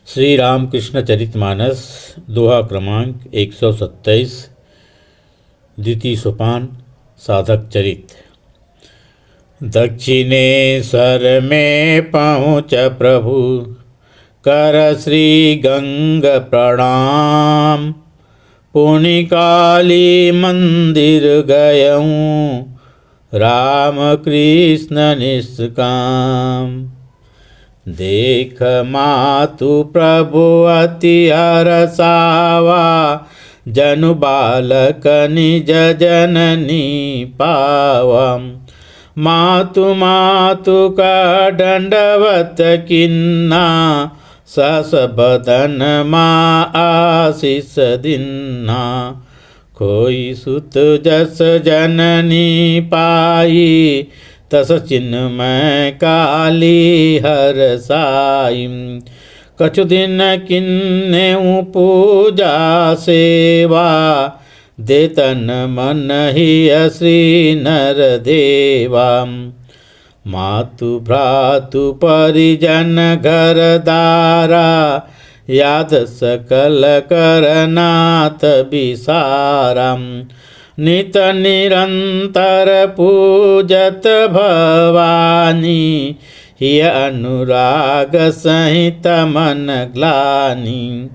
श्री रामकृष्ण चरितमानस दोहा क्रमांक 127 द्वितीय सोपान साधक चरित। दक्षिणेश्वर में पहुँच प्रभु कर श्री गंग प्रणाम। पुण्यकाली मंदिर गयऊँ राम कृष्ण निष्काम। देख मातु प्रभु अति हरसावा जनु बालक निज जननी पावम। मातु मातु का दंडवत किन्ना सस बदन माँ आशीष दिन्ना। कोई सुत जस जननी पाई तस चिन्मय काली हर साई। कछु दिन किन्ने पूजा सेवा देतन मन ही श्री नर देवा। मातु भ्रातु परिजन घर दारा याद सकल करनाथ विसारा। नित निरंतर पूजत भवानी हिय अनुराग सहित मन ग्लानि।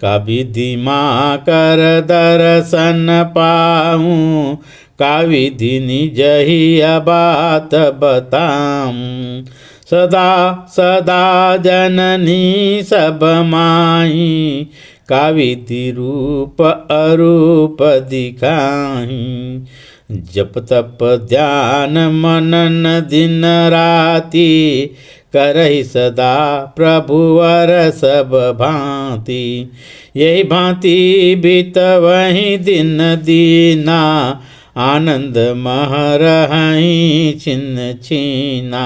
का विधि माँ कर दर्शन पाऊँ का विधि निज ही बात बताऊँ। सदा सदा जननी सब माई का विधि रूप अरूप दिखाई। जप तप ध्यान मनन दिन राति करहि सदा प्रभु वर सब भांति। यही भांति बीत वही दिन दीना आनंद महरहि छिन्न छीना।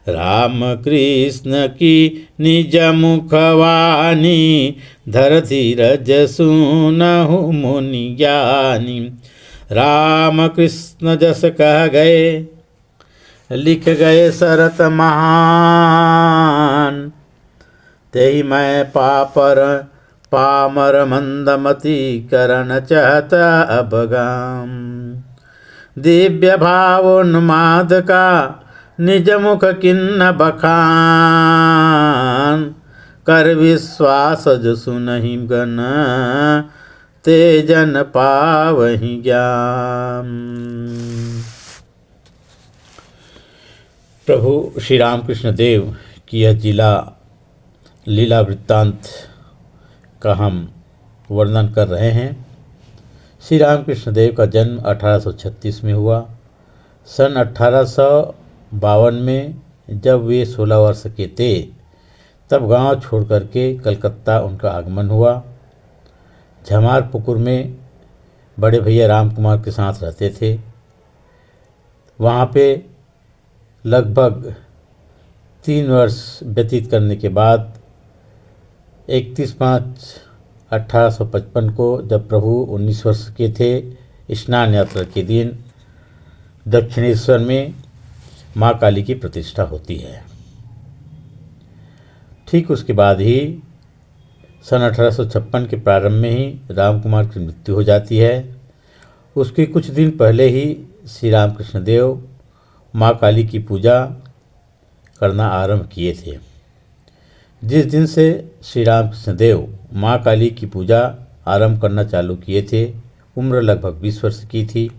राम कृष्ण की निज मुखवाणी धर धीरज सुनहु मुनि ज्ञानी। राम कृष्ण जस कह गए लिख गए शरत महान। तेहि मैं पामर मंदमति करण चहत अबगाम। दिव्य भावोन्माद का निज मुख किन्न बखान। कर विश्वास जो सुनहि गन तेजन पावहि ज्ञान। प्रभु श्री रामकृष्ण देव की यह लीला वृत्तांत का हम वर्णन कर रहे हैं। श्री रामकृष्ण देव का जन्म 1836 में हुआ। सन 1852 में जब वे 16 वर्ष के थे तब गांव छोड़ करके कलकत्ता उनका आगमन हुआ। झमारपुकुर में बड़े भैया राम कुमार के साथ रहते थे। वहाँ पे लगभग 3 वर्ष व्यतीत करने के बाद 31/5/1855 को जब प्रभु 19 वर्ष के थे, स्नान यात्रा के दिन दक्षिणेश्वर में माँ काली की प्रतिष्ठा होती है। ठीक उसके बाद ही सन 1856 के प्रारंभ में ही राम कुमार की मृत्यु हो जाती है। उसके कुछ दिन पहले ही श्री रामकृष्ण देव माँ काली की पूजा करना आरंभ किए थे। जिस दिन से श्री रामकृष्ण देव माँ काली की पूजा आरंभ करना चालू किए थे, उम्र लगभग 20 वर्ष की थी।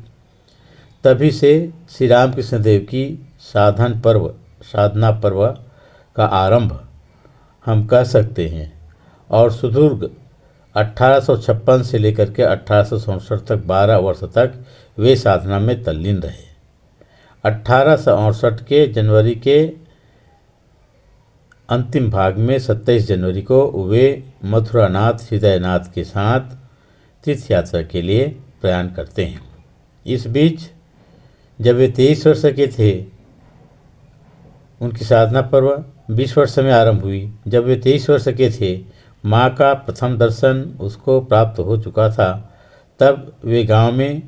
तभी से श्री रामकृष्ण देव की साधना पर्व का आरंभ हम कह सकते हैं। और सुदीर्घ 1856 से लेकर के 1867 तक 12 वर्ष तक वे साधना में तल्लीन रहे। 1868 के जनवरी के अंतिम भाग में 27 जनवरी को वे मथुरानाथ हृदयनाथ के साथ तीर्थ यात्रा के लिए प्रयाण करते हैं। इस बीच जब वे 23 वर्ष के थे, उनकी साधना पर्व 20 वर्ष में आरंभ हुई। जब वे 23 वर्ष के थे, माँ का प्रथम दर्शन उसको प्राप्त हो चुका था। तब वे गांव में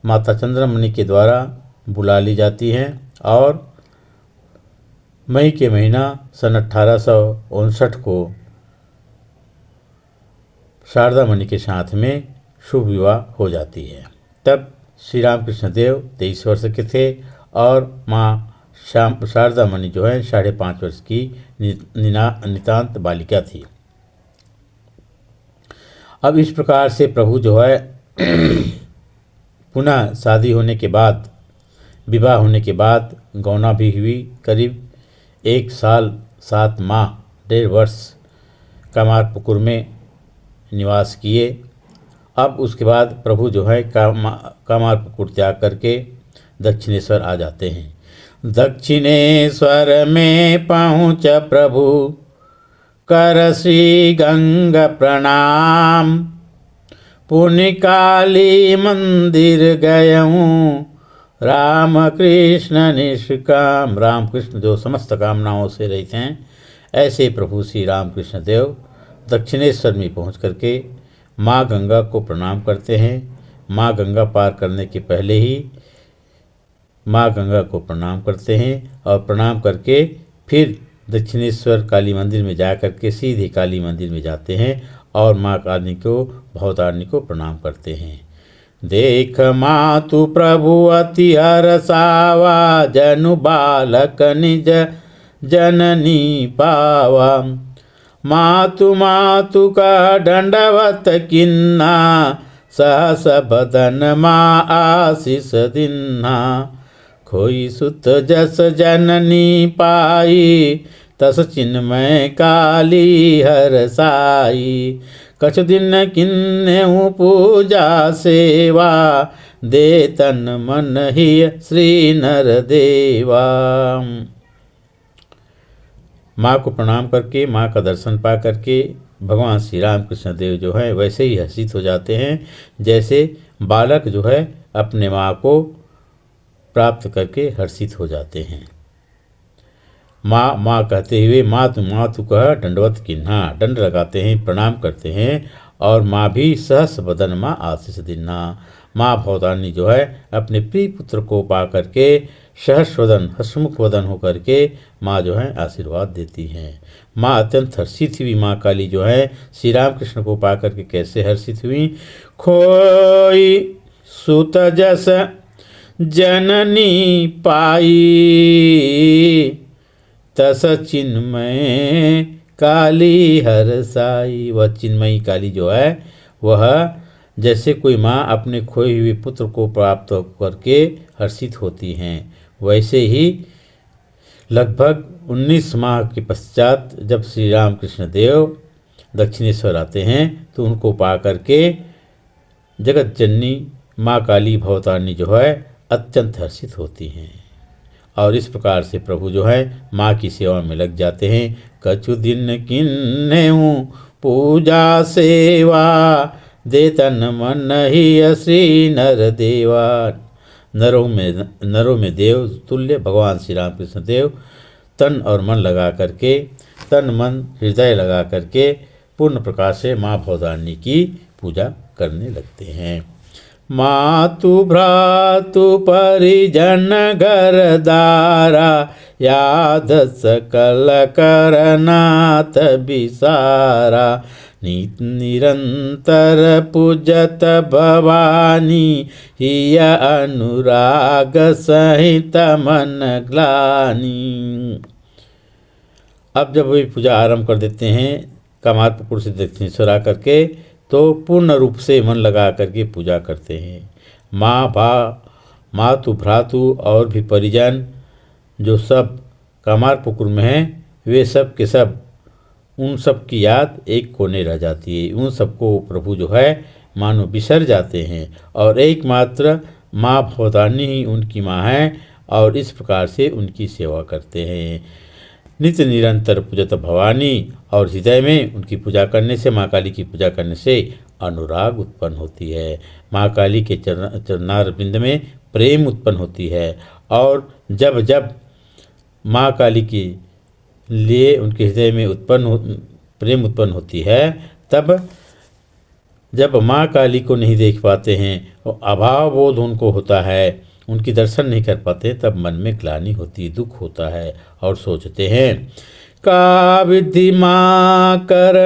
माता चंद्रमणि के द्वारा बुला ली जाती हैं और मई के महीना सन 1859 को शारदा मणि के साथ में शुभ विवाह हो जाती है। तब श्री रामकृष्ण देव 23 वर्ष के थे और माँ शारदा मणि जो है 5.5 वर्ष की नितांत बालिका थी। अब इस प्रकार से प्रभु जो है पुनः शादी होने के बाद, विवाह होने के बाद गौना भी हुई। करीब 1 साल 7 माह 1.5 वर्ष कामारपुकुर में निवास किए। अब उसके बाद प्रभु जो है कामारपुकुर त्याग करके दक्षिणेश्वर आ जाते हैं। दक्षिणेश्वर में पहुँच प्रभु कर श्री गंगा प्रणाम, पुण्य काली मंदिर गयऊँ राम कृष्ण निष्काम। राम कृष्ण जो समस्त कामनाओं से रहित हैं, ऐसे प्रभु श्री रामकृष्ण देव दक्षिणेश्वर में पहुँच करके माँ गंगा को प्रणाम करते हैं। माँ गंगा पार करने के पहले ही माँ गंगा को प्रणाम करते हैं और प्रणाम करके फिर दक्षिणेश्वर काली मंदिर में जा करके सीधे काली मंदिर में जाते हैं और माँ काली को भवतारिणी को प्रणाम करते हैं। देख मातु प्रभु अति हरसावा, जनु बालक निज जननी पावा। मातु मातु का दंडवत किन्ना, सहस बदन माँ आशीष दिन्ना। खोई सुत जस जननी पाई, तस चिन्मय काली हरसाई। कछु दिन किन्नेहु पूजा सेवा, दे तन मन ही श्री नर देवा। माँ को प्रणाम करके, माँ का दर्शन पा करके भगवान श्री रामकृष्ण देव जो है वैसे ही हर्षित हो जाते हैं जैसे बालक जो है अपने माँ को प्राप्त करके हर्षित हो जाते हैं। माँ माँ कहते हुए मातु कह दंडवत किन्हा, दंड लगाते हैं, प्रणाम करते हैं और माँ भी सहस बदन माँ आशीष दिन्ना। माँ भवतारिणी जो है अपने प्रिय पुत्र को पा करके सहस वदन हसमुख वदन होकर के माँ जो है आशीर्वाद देती हैं। माँ अत्यंत हर्षित हुई। माँ काली जो है श्री रामकृष्ण को पा करके कैसे हर्षित हुई। खोई सुत जस जननी पाई, तस चिन्मय काली हरसाई। वह चिन्मयी काली जो है वह जैसे कोई माँ अपने खोए हुए पुत्र को प्राप्त करके हर्षित होती हैं, वैसे ही लगभग 19 माह के पश्चात जब श्री रामकृष्ण देव दक्षिणेश्वर आते हैं तो उनको पा करके जगत जननी माँ काली भवतारिणी जो है अत्यंत हर्षित होती हैं और इस प्रकार से प्रभु जो है माँ की सेवा में लग जाते हैं। कछु दिन किन्नेहु पूजा सेवा, दे तन मन ही श्री नर देवा। नरों में देव तुल्य भगवान श्री रामकृष्ण देव तन और मन लगा करके, तन मन हृदय लगा करके पूर्ण प्रकार से माँ भवतारिणी की पूजा करने लगते हैं। मातु भ्रातु परिजन घर दारा, याद सकल करनाथ बिसारा। निरंतर पूजत भवानी, हिय अनुराग सहित मन ग्लानि। अब जब वे पूजा आरंभ कर देते हैं कामारपुकुर से दक्षिणेश्वर आकर के, तो पूर्ण रूप से मन लगा करके पूजा करते हैं। मातु भ्रातु और भी परिजन जो सब कामारपुकुर में हैं, वे सब के सब उन सब की याद एक कोने रह जाती है। उन सबको प्रभु जो है मानो बिसर जाते हैं और एकमात्र माँ भवतारिणी ही उनकी माँ है और इस प्रकार से उनकी सेवा करते हैं। नित्य निरंतर पूजत भवानी और हृदय में उनकी पूजा करने से, माँ काली की पूजा करने से अनुराग उत्पन्न होती है। माँ काली के चरणारविंद में प्रेम उत्पन्न होती है और जब जब माँ काली के लिए उनके हृदय में प्रेम उत्पन्न होती है, तब जब माँ काली को नहीं देख पाते हैं और अभाव बोध उनको होता है, उनकी दर्शन नहीं कर पाते, तब मन में ग्लानि होती, दुख होता है और सोचते हैं का विधि माँ कर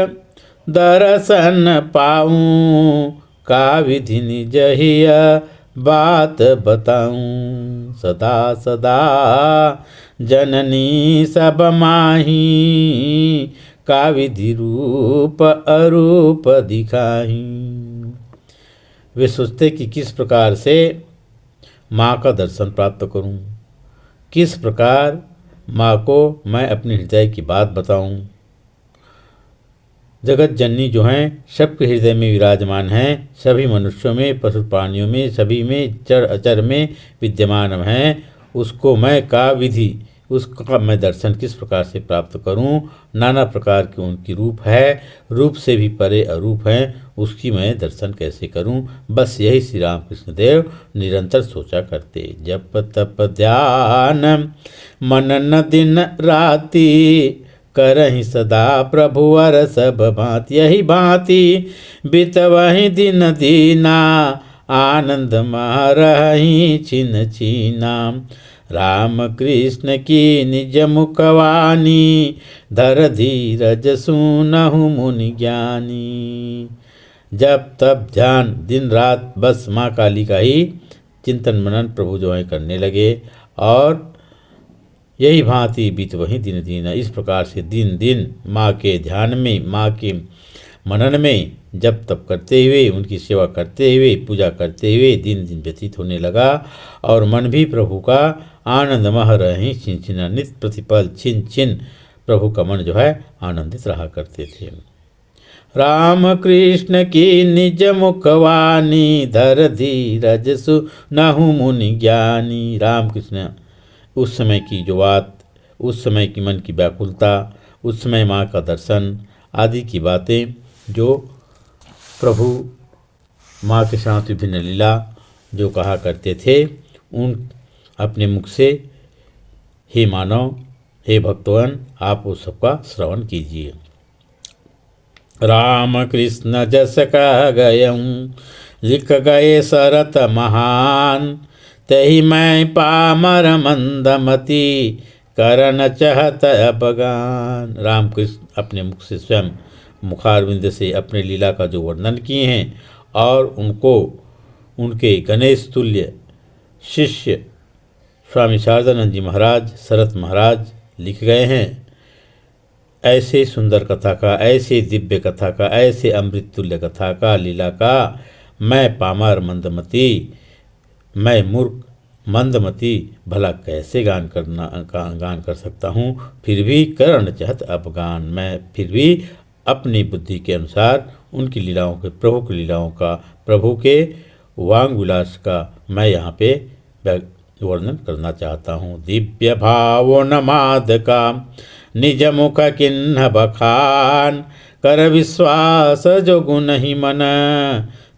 दर्शन पाऊं, का विधि निज हिय बात बताऊं। सदा सदा जननी सब माही, का विधि रूप अरूप दिखाही। वे सोचते कि किस प्रकार से माँ का दर्शन प्राप्त करूं, किस प्रकार माँ को मैं अपने हृदय की बात बताऊं। जगत जननी जो हैं सबके हृदय में विराजमान हैं, सभी मनुष्यों में, पशु प्राणियों में, सभी में, चर अचर में विद्यमान हैं। उसको मैं का विधि, उसका मैं दर्शन किस प्रकार से प्राप्त करूं। नाना प्रकार के उनकी रूप है, रूप से भी परे अरूप हैं, उसकी मैं दर्शन कैसे करूं। बस यही श्री रामकृष्ण देव निरंतर सोचा करते। जप तप ध्यान मनन दिन राति, करहि सदा प्रभुवर सब भांति। यही भांति बितवहि दिन दीना, आनंद महरहि छिन छीना। राम कृष्ण की निज मुखवाणी, धर धीरज सुनहु मुनि ज्ञानी। जब तब ध्यान दिन रात बस माँ काली का ही चिंतन मनन प्रभु जो है करने लगे, और यही भांति बीत वही दिन दीना। इस प्रकार से दिन दिन माँ के ध्यान में, माँ के मनन में जप तप करते हुए, उनकी सेवा करते हुए, पूजा करते हुए दिन दिन व्यतीत होने लगा, और मन भी प्रभु का आनंदमय रही छिन छिना। नित्य प्रतिपल छिन छिन प्रभु का मन जो है आनंदित रहा करते थे। राम कृष्ण की निज मुखवाणी, धर धीरज सुनहु मुनि ज्ञानी। राम कृष्ण उस समय की जो बात, उस समय की मन की व्याकुलता, उस समय माँ का दर्शन आदि की बातें जो प्रभु माँ के साथ विभिन्न लीला जो कहा करते थे, उन अपने मुख से हे मानव, हे भक्तवन, आप उस सबका श्रवण कीजिए। राम कृष्ण जस कह गयऊँ, लिख गए सरत महान, तही मैं पामर मंदमती, करन चहत अपगान। राम कृष्ण अपने मुख से स्वयं मुखारविंद से अपने लीला का जो वर्णन किए हैं, और उनको उनके गणेश तुल्य शिष्य स्वामी शारदानंद जी महाराज, शरत महाराज लिख गए हैं। ऐसे सुंदर कथा का, ऐसे दिव्य कथा का, ऐसे अमृत तुल्य कथा का, लीला का मैं पामर मंदमती, मैं मूर्ख मंदमती भला कैसे गान कर सकता हूँ। फिर भी करण चाहत अपगान, मैं फिर भी अपनी बुद्धि के अनुसार उनकी लीलाओं के, प्रभु की लीलाओं का, प्रभु के वांग विलास का मैं यहाँ पे वर्णन करना चाहता हूँ। दिव्य भावो नमाद का निज मुख किन्ह बखान, कर विश्वास जो गुण ही मन,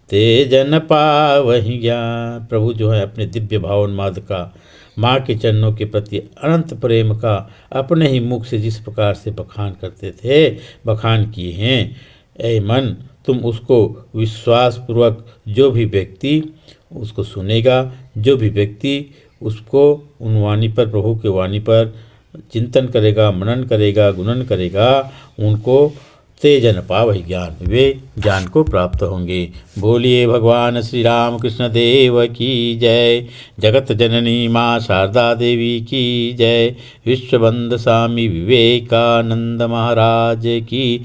तेजन पावहि ज्ञान। प्रभु जो है अपने दिव्य भावोन्माद का, माँ के चरणों के प्रति अनंत प्रेम का अपने ही मुख से जिस प्रकार से बखान करते थे, बखान किए हैं। ऐ मन, तुम उसको विश्वासपूर्वक, जो भी व्यक्ति उसको सुनेगा, जो भी व्यक्ति उसको उन वाणी पर, प्रभु के वाणी पर चिंतन करेगा, मनन करेगा, गुणन करेगा, उनको तेजन पावहि ज्ञान, वे ज्ञान को प्राप्त होंगे। बोलिए भगवान श्री राम कृष्ण देव की जय। जगत जननी माँ शारदा देवी की जय। विश्वबंद स्वामी विवेकानंद महाराज की